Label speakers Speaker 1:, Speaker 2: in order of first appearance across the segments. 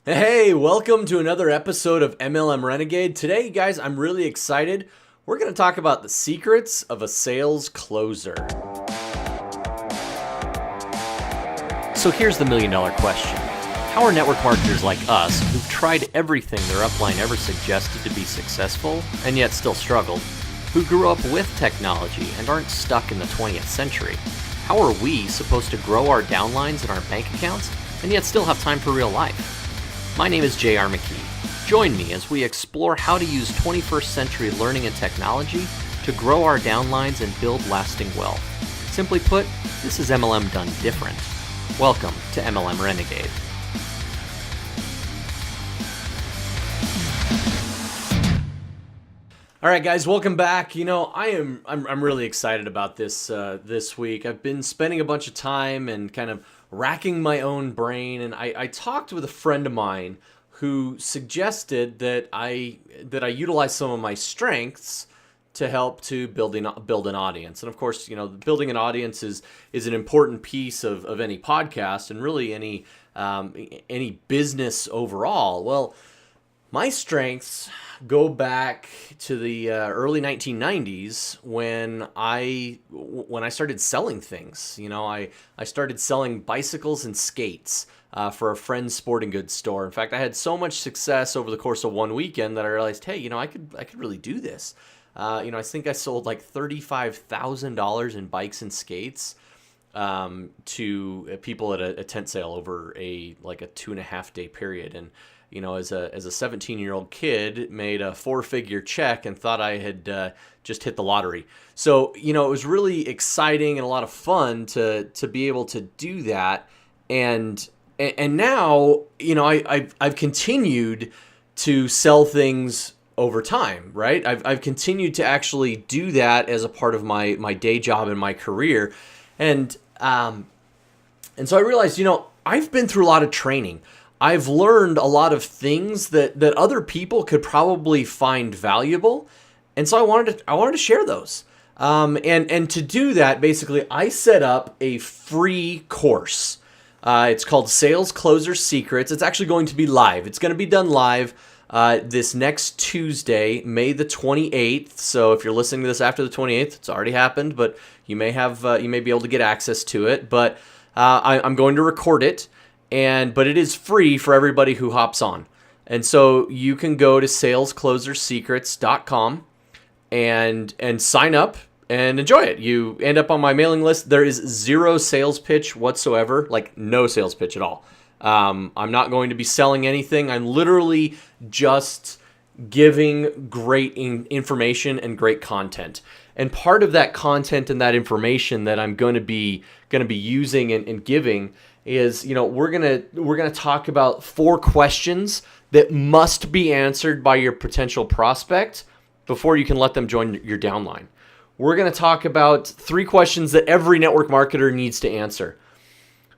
Speaker 1: Hey, welcome to another episode of MLM Renegade. Today, guys, I'm really excited. We're going to talk about the secrets of a sales closer. So here's the million-dollar question. How are network marketers like us, who've tried everything their upline ever suggested to be successful, and yet still struggled, who grew up with technology and aren't stuck in the 20th century, how are we supposed to grow our downlines and our bank accounts, and yet still have time for real life? My name is J.R. McKee. Join me as we explore how to use 21st century learning and technology to grow our downlines and build lasting wealth. Simply put, this is MLM done different. Welcome to MLM Renegade. All right, guys, welcome back. I'm really excited about this week. I've been spending a bunch of time and kind of racking my own brain, and I talked with a friend of mine who suggested that I utilize some of my strengths to help to build an audience. And of course, building an audience is an important piece of any podcast and really any business overall. Well, my strengths go back to the early 1990s when I started selling things. I started selling bicycles and skates for a friend's sporting goods store. In fact, I had so much success over the course of one weekend that I realized, hey, I could really do this. I think I sold like $35,000 in bikes and skates to people at a tent sale over a 2.5 day period. And as a 17-year-old kid, made a 4-figure check and thought I had just hit the lottery. So, it was really exciting and a lot of fun to be able to do that. And now, I've continued to sell things over time, right? I've continued to actually do that as a part of my day job and my career. And so I realized, I've been through a lot of training. I've learned a lot of things that other people could probably find valuable, and so I wanted to share those. And to do that, basically, I set up a free course. It's called Sales Closer Secrets. It's actually going to be live. It's going to be done live this next Tuesday, May the 28th. So if you're listening to this after the 28th, it's already happened, but you may be able to get access to it. But I'm going to record it. But it is free for everybody who hops on. And so you can go to salesclosersecrets.com and sign up and enjoy it. You end up on my mailing list. There is zero sales pitch whatsoever, like no sales pitch at all. I'm not going to be selling anything. I'm literally just giving great information and great content. And part of that content and that information that I'm going to be using and giving is, we're gonna talk about 4 questions that must be answered by your potential prospect before you can let them join your downline. We're gonna talk about 3 questions that every network marketer needs to answer.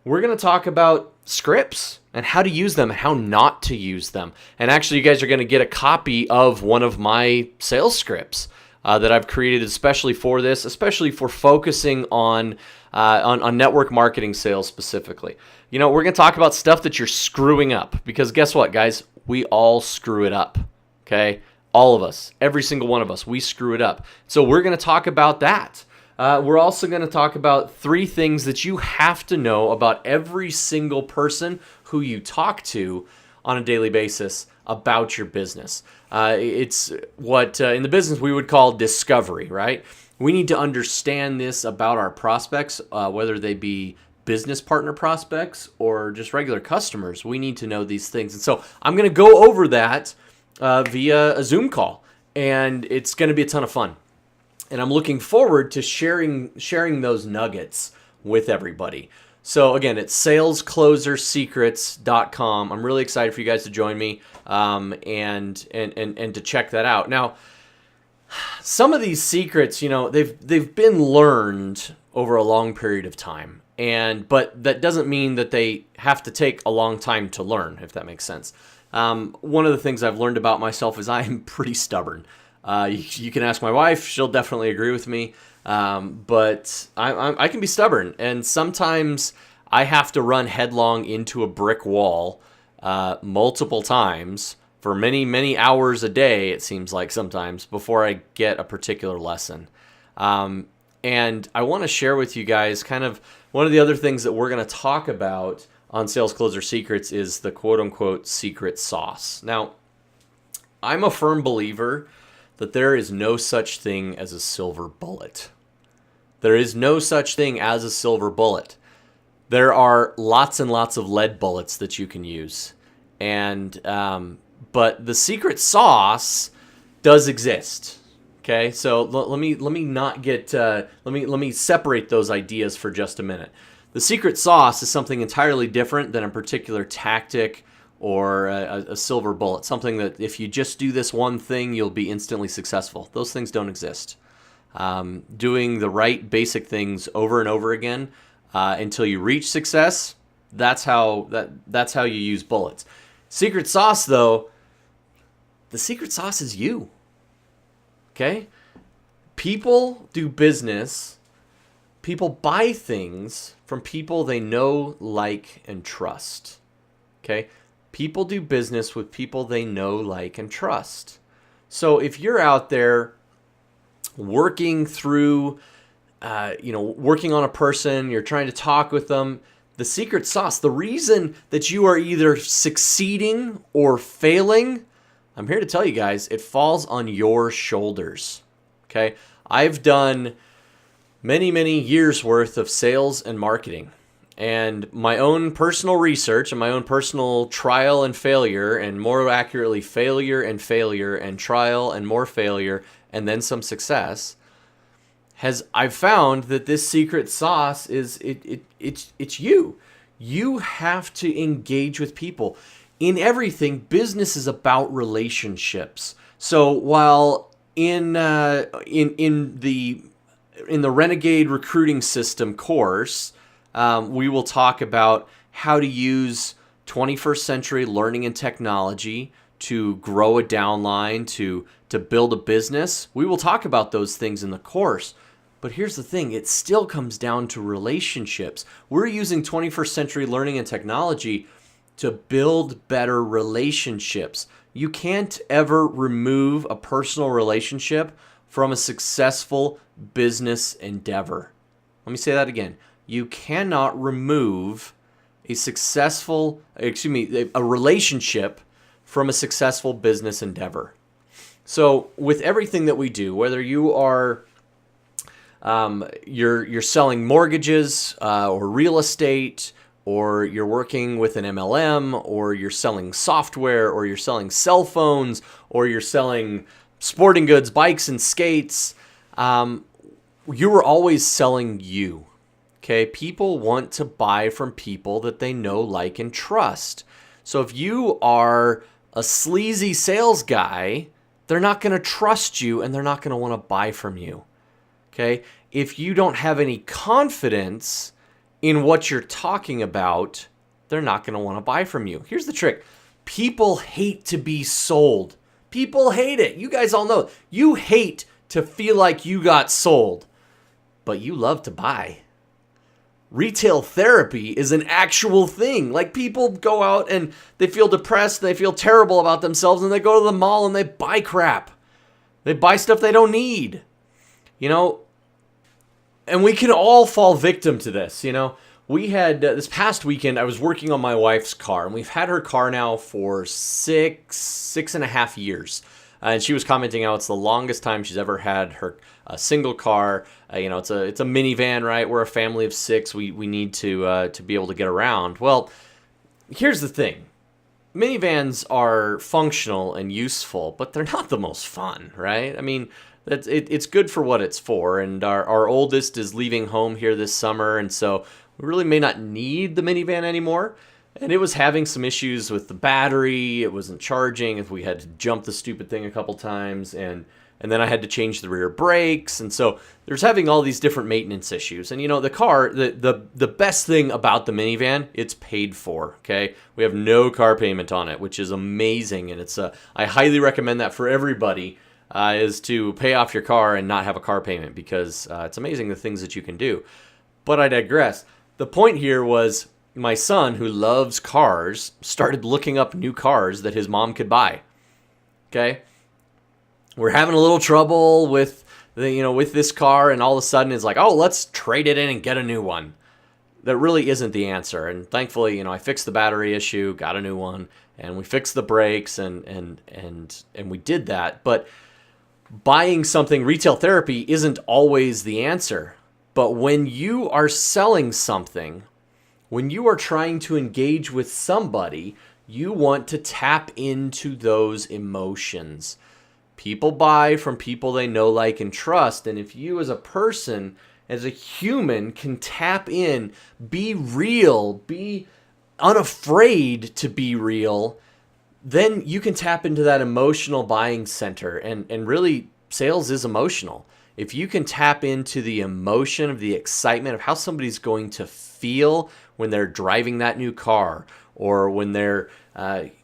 Speaker 1: We're gonna talk about scripts and how to use them and how not to use them. And actually, you guys are gonna get a copy of one of my sales scripts that I've created especially for this, especially for focusing on network marketing sales specifically. We're going to talk about stuff that you're screwing up, because guess what, guys? We all screw it up, okay? All of us, every single one of us, we screw it up. So we're going to talk about that. We're also going to talk about 3 things that you have to know about every single person who you talk to on a daily basis about your business. It's what in the business we would call discovery, right? We need to understand this about our prospects, whether they be business partner prospects or just regular customers. We need to know these things. And so I'm going to go over that via a Zoom call, and it's going to be a ton of fun. And I'm looking forward to sharing those nuggets with everybody. So again, it's salesclosersecrets.com. I'm really excited for you guys to join me and to check that out. Now, some of these secrets, they've been learned over a long period of time, but that doesn't mean that they have to take a long time to learn, if that makes sense. One of the things I've learned about myself is I am pretty stubborn. You can ask my wife; she'll definitely agree with me. But I can be stubborn, and sometimes I have to run headlong into a brick wall multiple times for many, many hours a day, it seems like sometimes, before I get a particular lesson. And I want to share with you guys kind of one of the other things that we're going to talk about on Sales Closer Secrets is the quote-unquote secret sauce. Now, I'm a firm believer that there is no such thing as a silver bullet. There is no such thing as a silver bullet. There are lots and lots of lead bullets that you can use. And but the secret sauce does exist. Okay, so let me not get let me separate those ideas for just a minute. The secret sauce is something entirely different than a particular tactic or a silver bullet. Something that if you just do this one thing, you'll be instantly successful. Those things don't exist. Doing the right basic things over and over again until you reach success, that's how you use bullets. Secret sauce, though, the secret sauce is you. Okay? People do business. People buy things from people they know, like, and trust. Okay? People do business with people they know, like, and trust. So if you're out there working through, working on a person, you're trying to talk with them, the secret sauce, the reason that you are either succeeding or failing, I'm here to tell you guys, it falls on your shoulders. Okay? I've done many, many years worth of sales and marketing, and my own personal research and my own personal trial and failure, and more accurately, failure and trial and more failure and then some success, I've found that this secret sauce is it's you. You have to engage with people. In everything, business is about relationships. So while in the Renegade Recruiting System course, we will talk about how to use 21st century learning and technology to grow a downline, to build a business. We will talk about those things in the course. But here's the thing, it still comes down to relationships. We're using 21st century learning and technology to build better relationships. You can't ever remove a personal relationship from a successful business endeavor. Let me say that again. You cannot remove a relationship from a successful business endeavor. So with everything that we do, whether you are you're selling mortgages or real estate, or you're working with an MLM, or you're selling software, or you're selling cell phones, or you're selling sporting goods, bikes and skates, you are always selling you. Okay? People want to buy from people that they know, like, and trust. So if you are a sleazy sales guy, they're not going to trust you and they're not going to want to buy from you. Okay? If you don't have any confidence in what you're talking about, they're not going to want to buy from you. Here's the trick. People hate to be sold. People hate it. You guys all know. You hate to feel like you got sold, but you love to buy. Retail therapy is an actual thing. Like, people go out and they feel depressed, they feel terrible about themselves, and they go to the mall and they buy crap. They buy stuff they don't need. And we can all fall victim to this. We had this past weekend, I was working on my wife's car, and we've had her car now for six and a half years. And she was commenting how it's the longest time she's ever had her single car. It's a minivan, right? We're a family of 6. We need to be able to get around. Well, here's the thing. Minivans are functional and useful, but they're not the most fun, right? I mean, it's good for what it's for. And our oldest is leaving home here this summer, and so we really may not need the minivan anymore. And it was having some issues with the battery. It wasn't charging. If we had to jump the stupid thing a couple times, and then I had to change the rear brakes. And so there's having all these different maintenance issues. And the car, the best thing about the minivan, it's paid for. Okay, we have no car payment on it, which is amazing. And I highly recommend that for everybody, is to pay off your car and not have a car payment, because it's amazing the things that you can do. But I digress. The point here was, my son, who loves cars, started looking up new cars that his mom could buy. Okay? We're having a little trouble with with this car, and all of a sudden it's like, oh, let's trade it in and get a new one. That really isn't the answer. And thankfully, I fixed the battery issue, got a new one, and we fixed the brakes, and we did that. But buying something, retail therapy isn't always the answer. But when you are selling something, when you are trying to engage with somebody, you want to tap into those emotions. People buy from people they know, like, and trust. And if you as a person, as a human, can tap in, be real, be unafraid to be real, then you can tap into that emotional buying center. And really, sales is emotional. If you can tap into the emotion of the excitement of how somebody's going to feel when they're driving that new car, or when they're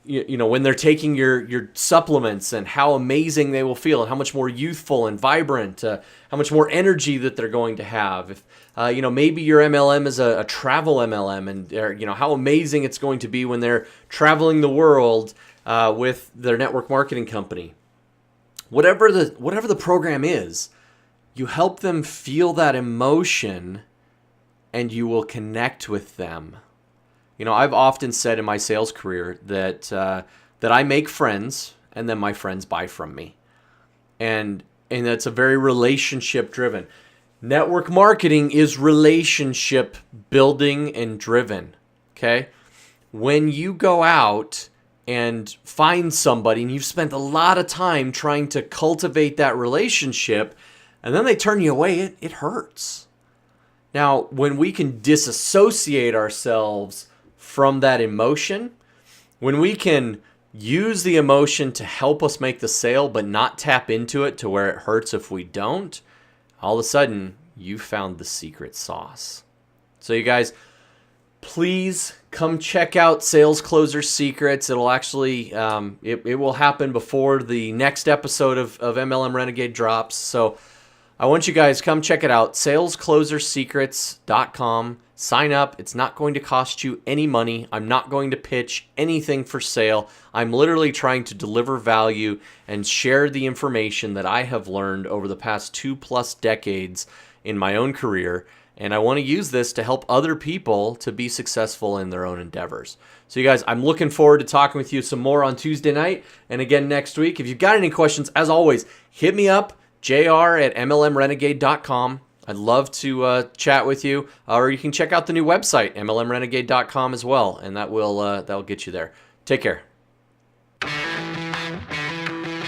Speaker 1: when they're taking your supplements, and how amazing they will feel, and how much more youthful and vibrant, how much more energy that they're going to have. If maybe your MLM is a travel MLM, and how amazing it's going to be when they're traveling the world with their network marketing company. Whatever the program is, you help them feel that emotion, and you will connect with them. I've often said in my sales career that I make friends, and then my friends buy from me. And that's a very relationship driven. Network marketing is relationship building and driven. Okay? When you go out and find somebody, and you've spent a lot of time trying to cultivate that relationship, and then they turn you away, it hurts. Now, when we can disassociate ourselves from that emotion, when we can use the emotion to help us make the sale, but not tap into it to where it hurts if we don't, all of a sudden, you found the secret sauce. So you guys, please come check out Sales Closer Secrets. It'll actually, it will happen before the next episode of MLM Renegade drops. So I want you guys, come check it out, salesclosersecrets.com. Sign up. It's not going to cost you any money. I'm not going to pitch anything for sale. I'm literally trying to deliver value and share the information that I have learned over the past 2+ decades in my own career. And I want to use this to help other people to be successful in their own endeavors. So you guys, I'm looking forward to talking with you some more on Tuesday night and again next week. If you've got any questions, as always, hit me up, jr@mlmrenegade.com. I'd love to chat with you, or you can check out the new website, mlmrenegade.com, as well, and that'll get you there. Take care.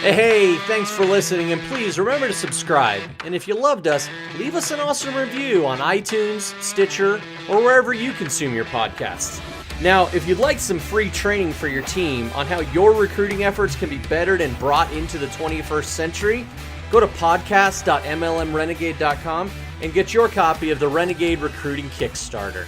Speaker 1: Hey, thanks for listening, and please remember to subscribe. And if you loved us, leave us an awesome review on iTunes, Stitcher, or wherever you consume your podcasts. Now, if you'd like some free training for your team on how your recruiting efforts can be bettered and brought into the 21st century, go to podcast.mlmrenegade.com and get your copy of the Renegade Recruiting Kickstarter.